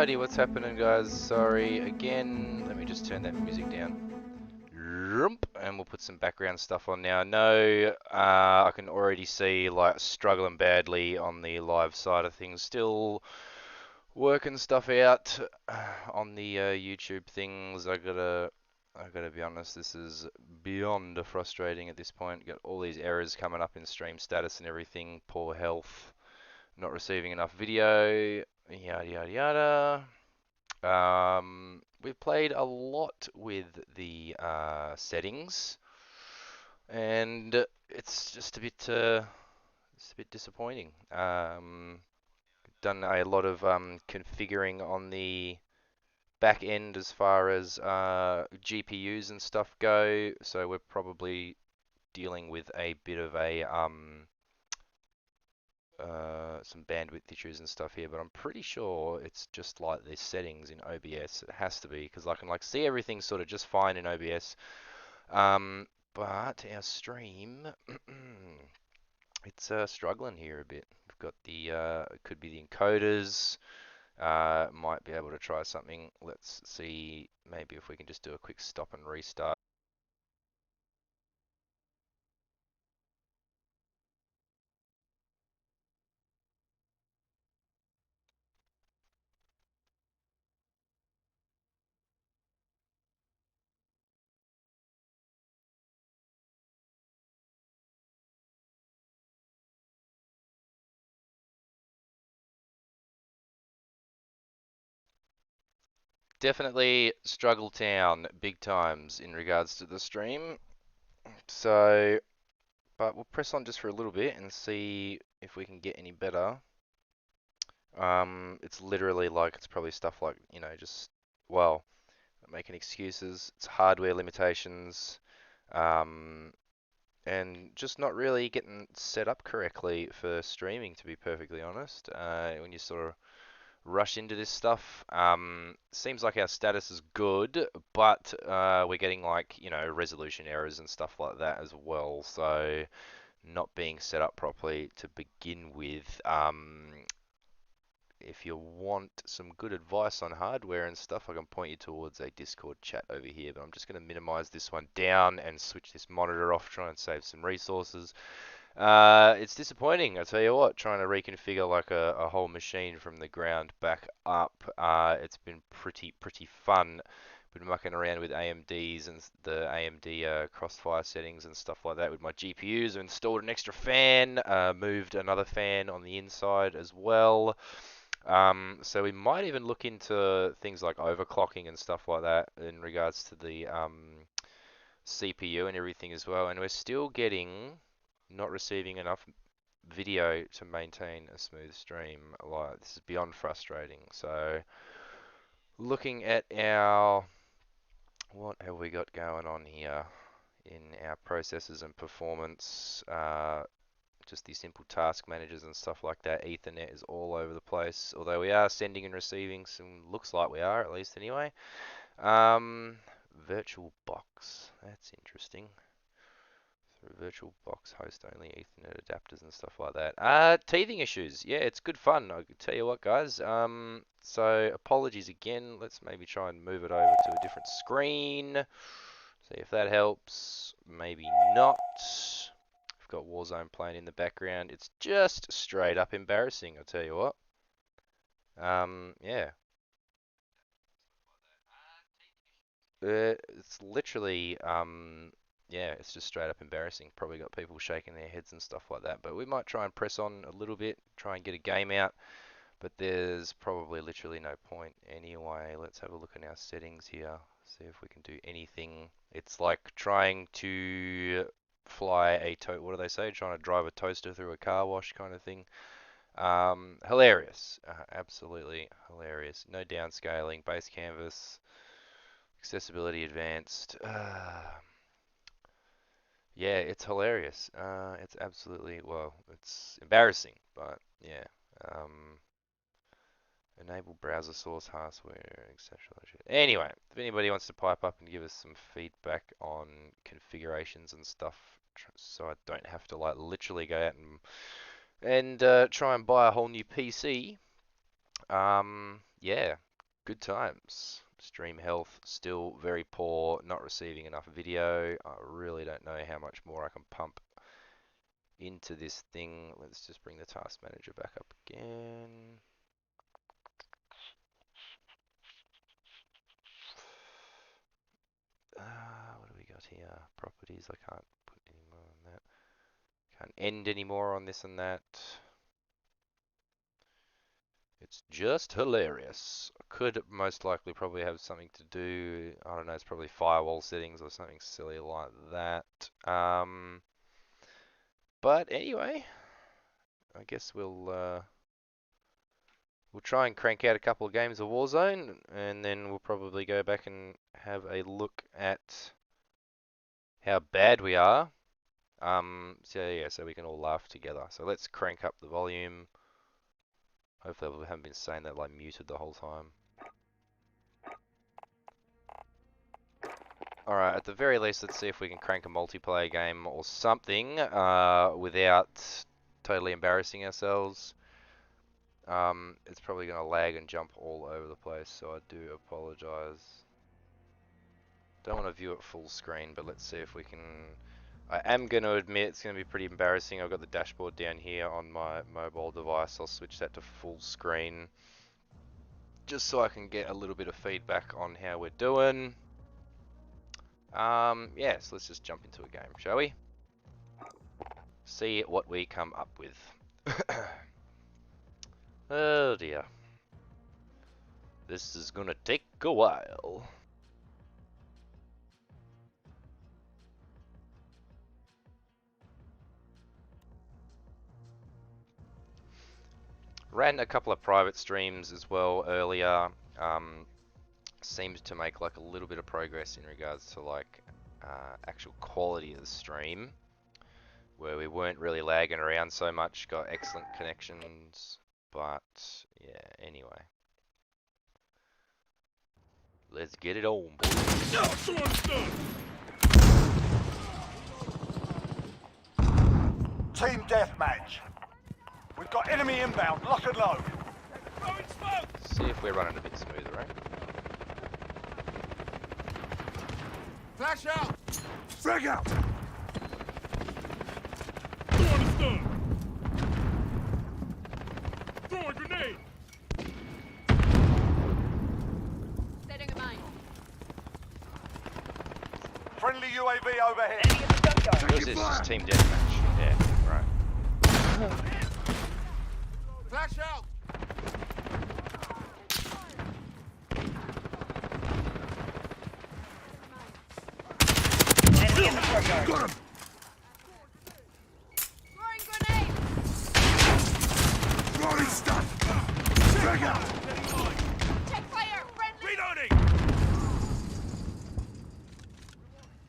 Alrighty, what's happening, guys? Sorry again. Let me just turn that music down. And we'll put some background stuff on now. No, I can already see like struggling badly on the live side of things. Still working stuff out on the YouTube things. I gotta be honest. This is beyond frustrating at this point. Got all these errors coming up in stream status and everything. Poor health. Not receiving enough video. Yada yada yada. We've played a lot with the settings, and it's just it's a bit disappointing. Done a lot of configuring on the back end as far as GPUs and stuff go, so we're probably dealing with a bit of a some bandwidth issues and stuff here, but I'm pretty sure it's just like the settings in OBS. It has to be because I can like see everything sort of just fine in OBS. But our stream, it's struggling here a bit. We've got the it could be the encoders. Might be able to try something. Let's see, maybe if we can just do a quick stop and restart. Definitely struggle town big times in regards to the stream. So but we'll press on just for a little bit and see if we can get any better. It's literally like it's probably stuff like, just, well, making excuses. It's hardware limitations, um, and just not really getting set up correctly for streaming, to be perfectly honest. When you sort of rush into this stuff, seems like our status is good, but we're getting like, resolution errors and stuff like that as well. So not being set up properly to begin with. If you want some good advice on hardware and stuff, I can point you towards a Discord chat over here, but I'm just going to minimize this one down and switch this monitor off, try and save some resources. It's disappointing, I tell you what, trying to reconfigure like a whole machine from the ground back up. It's been pretty fun. Been mucking around with AMDs and the AMD Crossfire settings and stuff like that with my GPUs. Installed an extra fan, moved another fan on the inside as well. So we might even look into things like overclocking and stuff like that in regards to the CPU and everything as well. And we're still not receiving enough video to maintain a smooth stream. Like, this is beyond frustrating. So looking at what have we got going on here in our processes and performance? Just these simple task managers and stuff like that. Ethernet is all over the place, although we are sending and receiving some, looks like we are at least anyway. Um, Virtual box, that's interesting. Through virtual box host only Ethernet adapters and stuff like that. Teething issues. Yeah, it's good fun. I can tell you what, guys. So apologies again. Let's maybe try and move it over to a different screen. See if that helps. Maybe not. We've got Warzone playing in the background. It's just straight up embarrassing, I tell you what. Yeah. It's literally, yeah, it's just straight up embarrassing. Probably got people shaking their heads and stuff like that. But we might try and press on a little bit, try and get a game out. But there's probably literally no point anyway. Let's have a look at our settings here. See if we can do anything. It's like trying to fly what do they say? Trying to drive a toaster through a car wash kind of thing. Hilarious. Absolutely hilarious. No downscaling, base canvas, accessibility advanced. Yeah, it's hilarious. It's absolutely, well, it's embarrassing, but yeah. Um, Enable browser source hardware, etc. Anyway, if anybody wants to pipe up and give us some feedback on configurations and stuff, so I don't have to like literally go out and try and buy a whole new PC, yeah, Good times. Stream health still very poor, not receiving enough video. I really don't know how much more I can pump into this thing. Let's just bring the task manager back up again. What do we got here? Properties, I can't put any more on that. Can't end any more on this and that. It's just hilarious. I could most likely probably have something to do. I don't know, it's probably firewall settings or something silly like that. But anyway, I guess we'll try and crank out a couple of games of Warzone, and then we'll probably go back and have a look at how bad we are. So yeah, so we can all laugh together. So let's crank up the volume. Hopefully I haven't been saying that like muted the whole time. Alright, at the very least, let's see if we can crank a multiplayer game or something without totally embarrassing ourselves. It's probably going to lag and jump all over the place, so I do apologize. Don't want to view it full screen, but let's see if we can... I am going to admit it's going to be pretty embarrassing. I've got the dashboard down here on my mobile device. I'll switch that to full screen just so I can get a little bit of feedback on how we're doing. Yeah, so let's just jump into a game, shall we? See what we come up with. Oh dear. This is gonna take a while. Ran a couple of private streams as well earlier. Seemed to make like a little bit of progress in regards to like actual quality of the stream, where we weren't really lagging around so much, got excellent connections, but yeah, anyway. Let's get it on, boys. Team deathmatch. We've got enemy inbound, lock and load. See if we're running a bit smoother, right? Flash out! Frag out! Throwing a stun! Throw a grenade! Setting a mine. Friendly UAV overhead. Enemy at the junkyard. What is this? Just team deathmatch. Yeah, right. Flash out! Enemy at the courtyard. Got him! Throwing grenade. Rolling stun! Frag out! Check fire. Friendly. Reloading!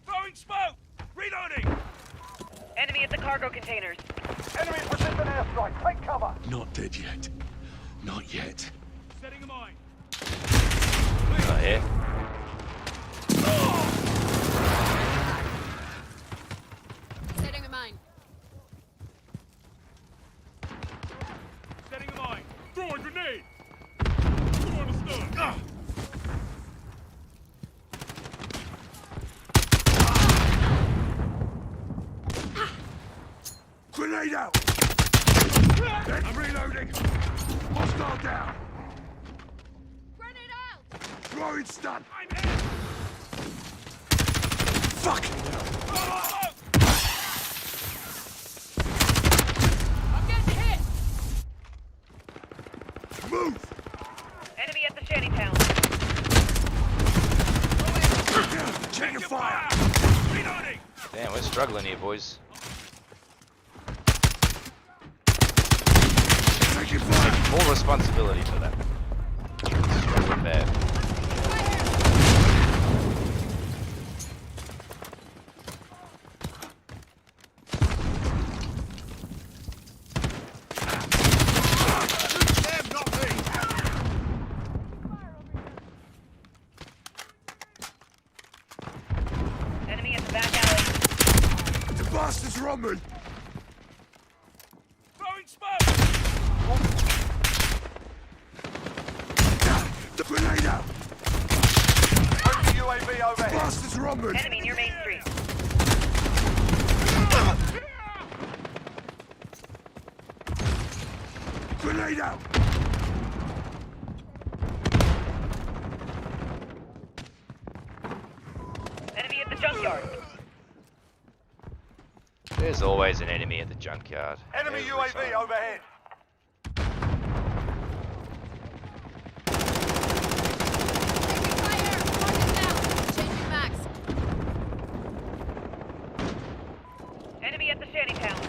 Throwing smoke! Reloading! Enemy at the cargo containers. Enemy precision airstrike, take cover! Not dead yet. Not yet. Setting a mine. Not here. Setting a mine. Setting a mine. Throw a grenade! Throwing a stun! Grenade out! I'm reloading! Hostile down! Grenade out. Throwing stun! I'm hit! Fuck! I'm getting hit. Move! Enemy at the shanty town. Check your fire! Reloading! Damn, we're struggling here, boys. Take your fire! Full responsibility for that. Struggling bad. Them, not me! Enemy at the back alley. The bastards are on me! Throwing smoke! The Grenade out! Friendly UAV overhead. Bastards are on me! Enemy near Main Street. Grenade out! Enemy at the junkyard. There's always an enemy at the junkyard. Enemy Every UAV time. overhead. Enemy at the shantytown.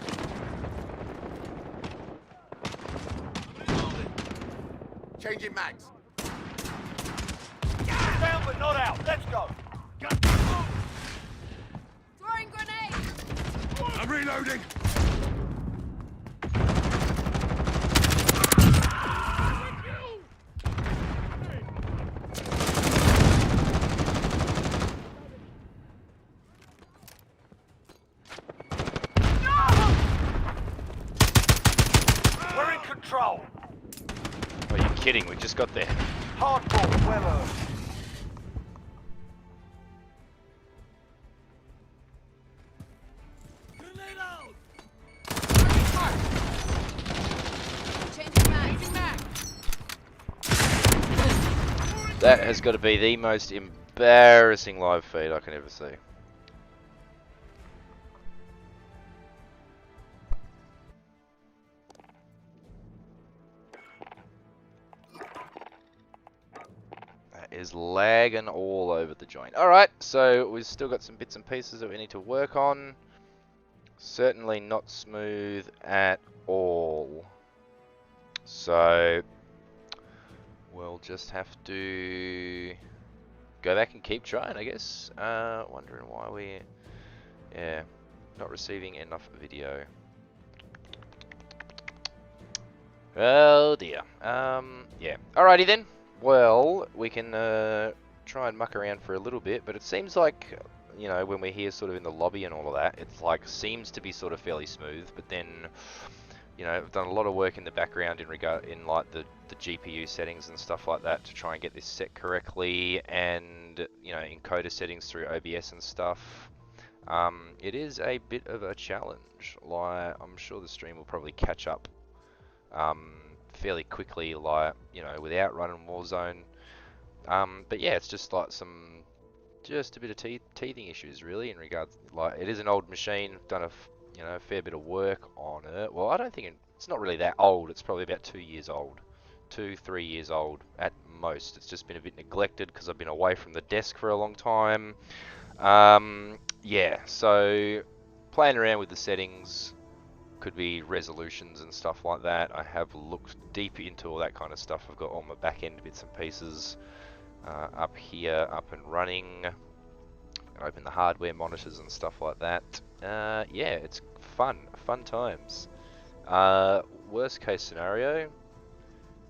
Changing mags. Down but not out. Let's go. Throwing grenade. I'm reloading! We're in control. Are you kidding? We just got there. Hardball, well earned. That has got to be the most embarrassing live feed I can ever see. That is lagging all over the joint. Alright, so we've still got some bits and pieces that we need to work on. Certainly not smooth at all. So we'll just have to go back and keep trying, I guess. Wondering why we, yeah, not receiving enough video. Oh dear. Yeah. Alrighty then. Well, we can try and muck around for a little bit, but it seems like, you know, when we're here sort of in the lobby and all of that, it's like seems to be sort of fairly smooth, but then, you know, I've done a lot of work in the background in like the GPU settings and stuff like that to try and get this set correctly, and, you know, encoder settings through OBS and stuff. It is a bit of a challenge. Like, I'm sure the stream will probably catch up fairly quickly, like, you know, without running Warzone. But yeah, it's just like just a bit of teething issues really in regards, like, it is an old machine, done a you know, a fair bit of work on it. Well, I don't think it's not really that old. It's probably about 2 years old, 2-3 years old at most. It's just been a bit neglected because I've been away from the desk for a long time. Yeah, so playing around with the settings, could be resolutions and stuff like that. I have looked deep into all that kind of stuff. I've got all my back end bits and pieces up here, up and running. Open the hardware monitors and stuff like that. Yeah, it's fun times. Worst case scenario,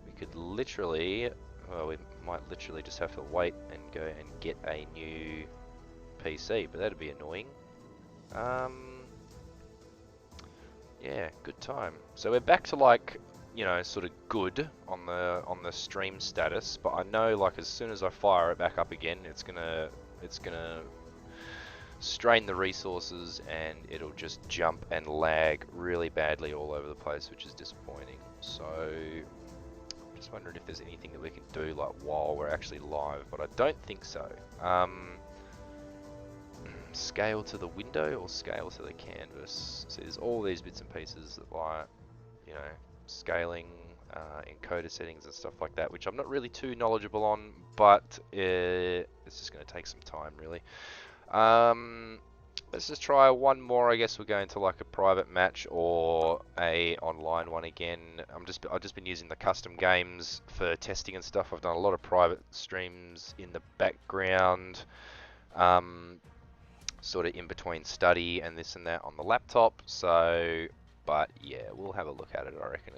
we could literally, well, we might literally just have to wait and go and get a new PC, but that'd be annoying. Yeah, good time. So we're back to, like, you know, sort of good on the stream status, but I know, like, as soon as I fire it back up again, it's gonna strain the resources and it'll just jump and lag really badly all over the place, which is disappointing. So I'm just wondering if there's anything that we can do, like, while we're actually live, but I don't think so. Scale to the window or scale to the canvas. So there's all these bits and pieces that, like, you know, scaling, encoder settings and stuff like that, which I'm not really too knowledgeable on, but it's just going to take some time really. Let's just try one more. I guess we're going to like a private match or a online one again. I've just been using the custom games for testing and stuff. I've done a lot of private streams in the background, sort of in between study and this and that on the laptop. So, but yeah, we'll have a look at it. I reckon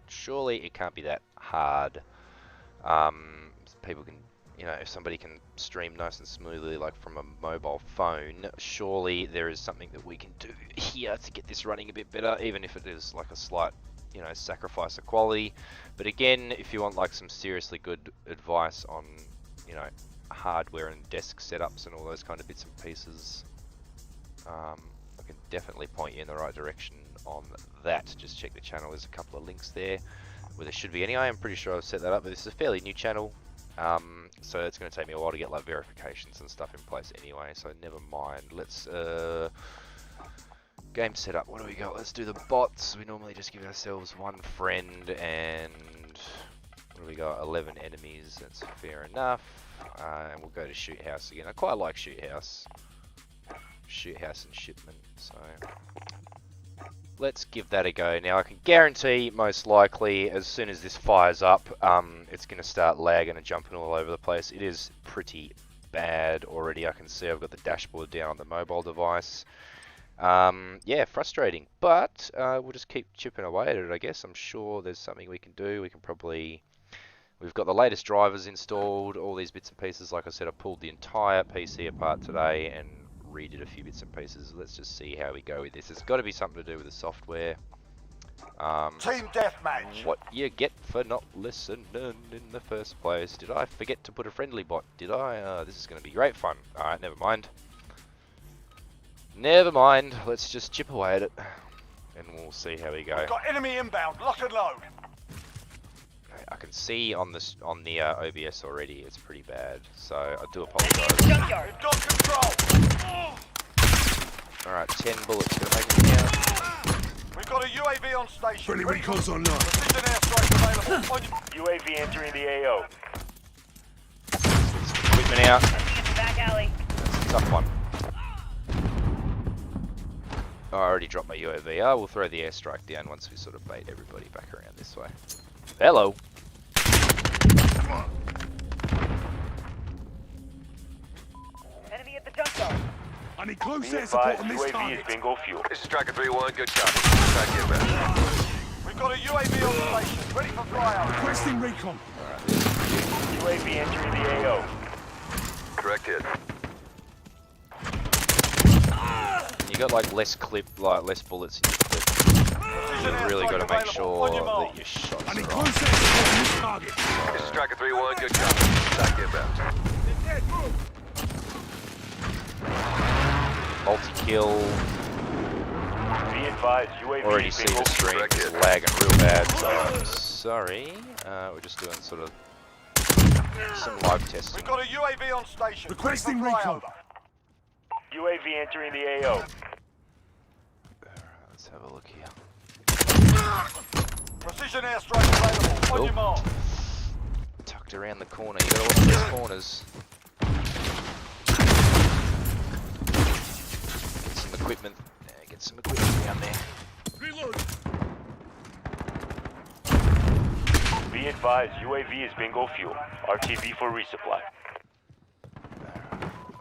surely it can't be that hard. People can, you know, if somebody can stream nice and smoothly, like from a mobile phone, surely there is something that we can do here to get this running a bit better, even if it is like a slight you know, sacrifice the quality. But again, if you want like some seriously good advice on, you know, hardware and desk setups and all those kind of bits and pieces, I can definitely point you in the right direction on that. Just check the channel, there's a couple of links there, where there should be anyway. I'm pretty sure I've set that up, but this is a fairly new channel, so it's going to take me a while to get like verifications and stuff in place anyway, so never mind. Let's game setup, what do we got? Let's do the bots. We normally just give ourselves one friend, and what do we got? 11 enemies, that's fair enough. And we'll go to shoot house again. I quite like shoot house and shipment, so let's give that a go. Now I can guarantee most likely as soon as this fires up, it's going to start lagging and jumping all over the place. It is pretty bad already. I can see I've got the dashboard down on the mobile device. Yeah, frustrating, but we'll just keep chipping away at it, I guess. I'm sure there's something we can do. We can probably... We've got the latest drivers installed, all these bits and pieces. Like I said, I pulled the entire PC apart today and redid a few bits and pieces. Let's just see how we go with this. It's got to be something to do with the software. Team deathmatch. What you get for not listening in the first place. Did I forget to put a friendly bot? Did I? This is going to be great fun. Alright, never mind. Never mind. Let's just chip away at it, and we'll see how we go. We've got enemy inbound. Lock and load. I can see on this the OBS already. It's pretty bad, so I do Enemy at the apologise. junkyard. We've got control. All right, 10 bullets gonna make me count. We've got a UAV on station. Friendly Ready for recon's online. precision airstrike available. On your... UAV entering the AO. Get some equipment out. Enemy at the back alley. That's a tough one. Oh, I already dropped my UAV. We'll throw the airstrike down once we sort of bait everybody back around this way. Hello. Enemy at the junkyard. I need close Be air support advised, on this UAV is target. bingo fuel. This is Tracker 3-1, good copy. Back inbound. We've got a UAV on station. Ready for flyout. Requesting recon. UAV entering the AO. Correct hit. You got like less bullets in your clip. You really got to make sure that your shots I need are close on. air support on this target. This is Tracker 3-1, good copy. Back inbound. Multi-kill. Be advised, UAV Already is see bingo the fuel. stream Correct is hit. lagging real bad, so I'm sorry. We're just doing sort of some live testing. We've got a UAV on station. Requesting ready for recon. flyover. UAV entering the AO. Let's have a look here. Precision airstrike available. On Oh. your mark. Tucked around the corner. You gotta watch those corners. Get some equipment. Get some equipment down there. Reload. Be advised, UAV is bingo fuel. RTB for resupply.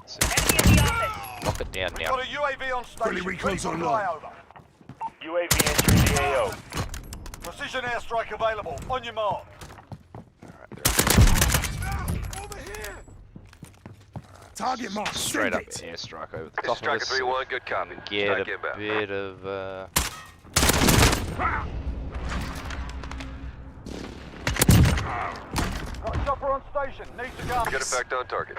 That's it. Enemy at the office. Knock it down We've now. got a UAV on station. Friendly Ready recon's for online. flyover. UAV entering the AO. Precision airstrike available. On your mark. Target mark. Straight Send up it. airstrike over the This top is of Tracker us. 3-1, good copy. Get Back a inbound. bit of Got a chopper on station. Needs to go. Good effect on target.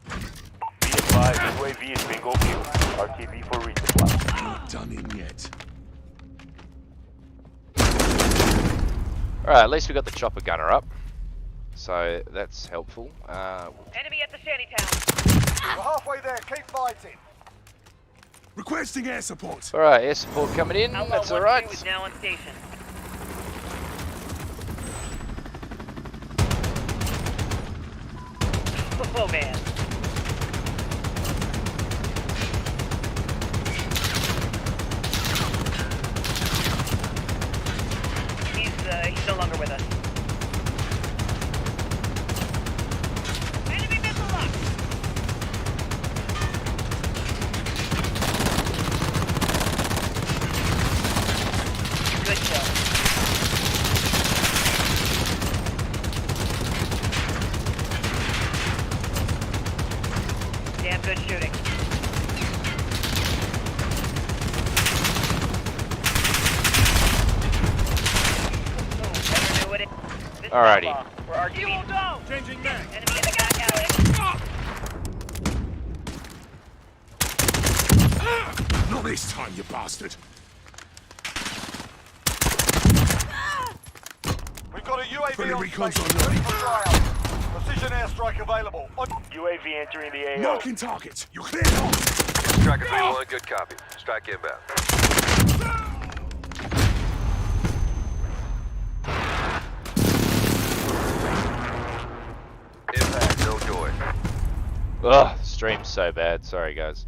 Be advised, UAV is bingo fuel. RTB for resupply. Not done in yet. Alright, at least we got the chopper gunner up. So that's helpful. Enemy at the shantytown. We're halfway there. Keep fighting. Requesting air support. Alright, air support coming in. Outlaw That's 1-2 alright. is now on station. Oh man. He's no longer with us. Enemy missile locked. Good kill. Alrighty. We're RTB. Changing mag. Enemy in the back alley. Not this time, you bastard. We've got a UAV Friendly on recon's station. online. Ready for flyover. Precision airstrike available. On UAV entering the AO. Marking target. You're cleared hot. Striker 3-1, good copy. Strike inbound. Impact, no joy. Ugh, stream's so bad. Sorry, guys.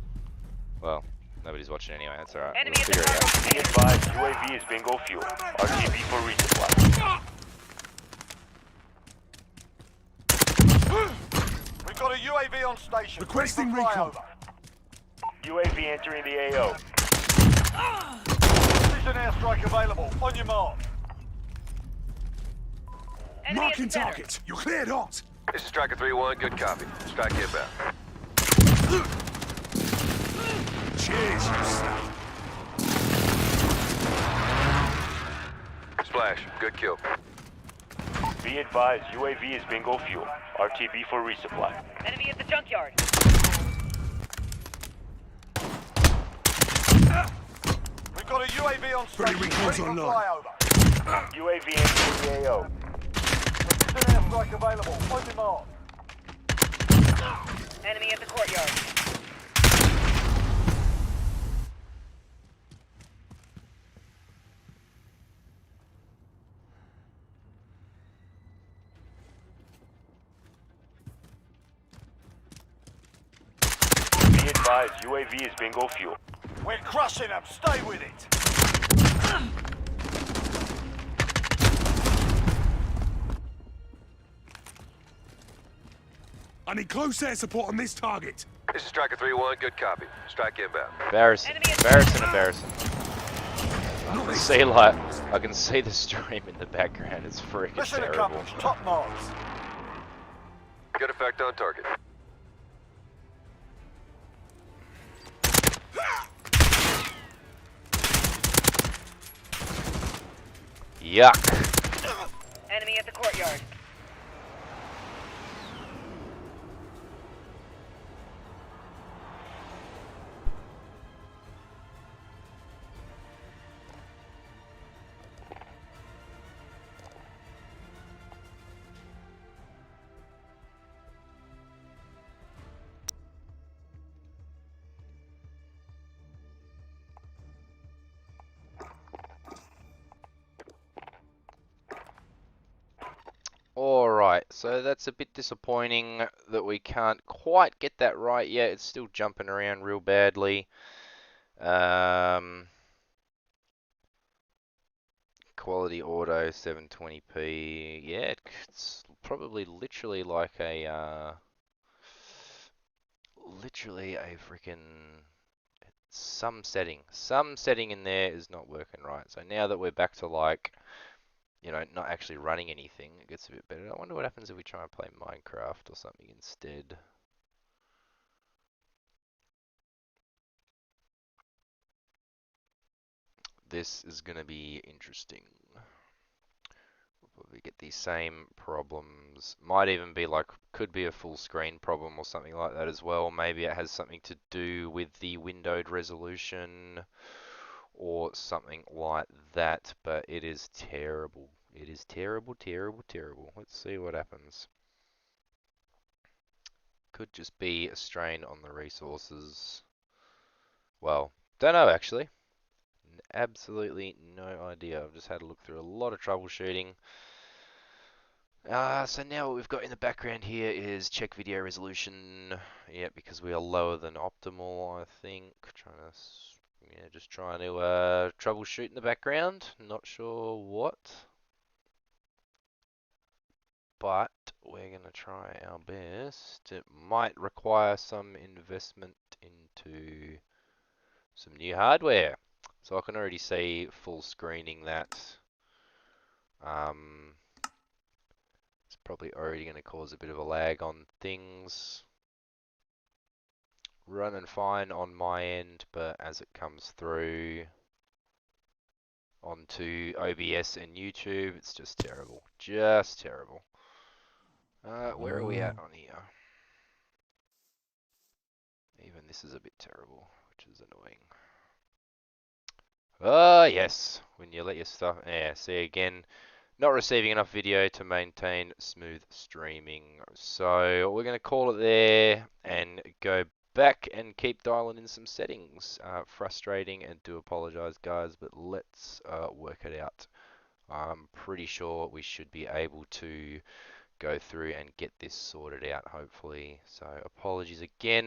Well, nobody's watching anyway. That's alright. Enemy We'll at the figure it out. cargo Be advised, UAV is bingo fuel. RTB for resupply. We've got a UAV on station. Requesting Ready for recon. flyover. UAV entering the AO. Precision airstrike available. On your mark. Enemy at Marking the center. target. You're cleared hot. This is Striker 3-1, good copy. Strike inbound. Cheers, you son. Splash, good kill. Be advised, UAV is bingo fuel. RTB for resupply. Enemy at the junkyard. We've got a UAV on Friendly station. recon's Ready for online. flyover. UAV entering the AO. Precision airstrike available. On your mark. Enemy at the courtyard. Be advised, UAV is bingo fuel. We're crushing them. Stay with it. I need close air support on this target. This is Striker 3-1, good copy. Strike inbound. Embarrassing. Enemy at the Embarrassing, center. embarrassing. I Not can this see like I can see the stream in the background. It's freaking Mission terrible. accomplished. Top marks. Good effect on target. Yuck. Enemy at the courtyard. Alright, so that's a bit disappointing that we can't quite get that right yet. It's still jumping around real badly. Quality auto 720p. Yeah, it's probably literally like a literally a freaking some setting in there is not working right. So now that we're back to like, you know, not actually running anything, it gets a bit better. I wonder what happens if we try and play Minecraft or something instead. This is going to be interesting. We'll probably get these same problems. Might even be like, could be a full screen problem or something like that as well. Maybe it has something to do with the windowed resolution or something like that, but it is terrible. It is terrible, terrible, terrible. Let's see what happens. Could just be a strain on the resources. Well, don't know actually. Absolutely no idea. I've just had to look through a lot of troubleshooting. So now what we've got in the background here is check video resolution. Yeah, because we are lower than optimal, I think. Just trying to troubleshoot in the background. Not sure what. But we're going to try our best. It might require some investment into some new hardware. So I can already see full screening that. It's probably already going to cause a bit of a lag on things. Running fine on my end, but as it comes through, onto OBS and YouTube. It's just terrible. Just terrible. Where are we at on here? Even this is a bit terrible, which is annoying. Yes. When you let your stuff... Yeah, see again, not receiving enough video to maintain smooth streaming. So we're going to call it there and go back and keep dialing in some settings. Frustrating, and do apologize, guys, but let's work it out. I'm pretty sure we should be able to go through and get this sorted out, hopefully. So apologies again.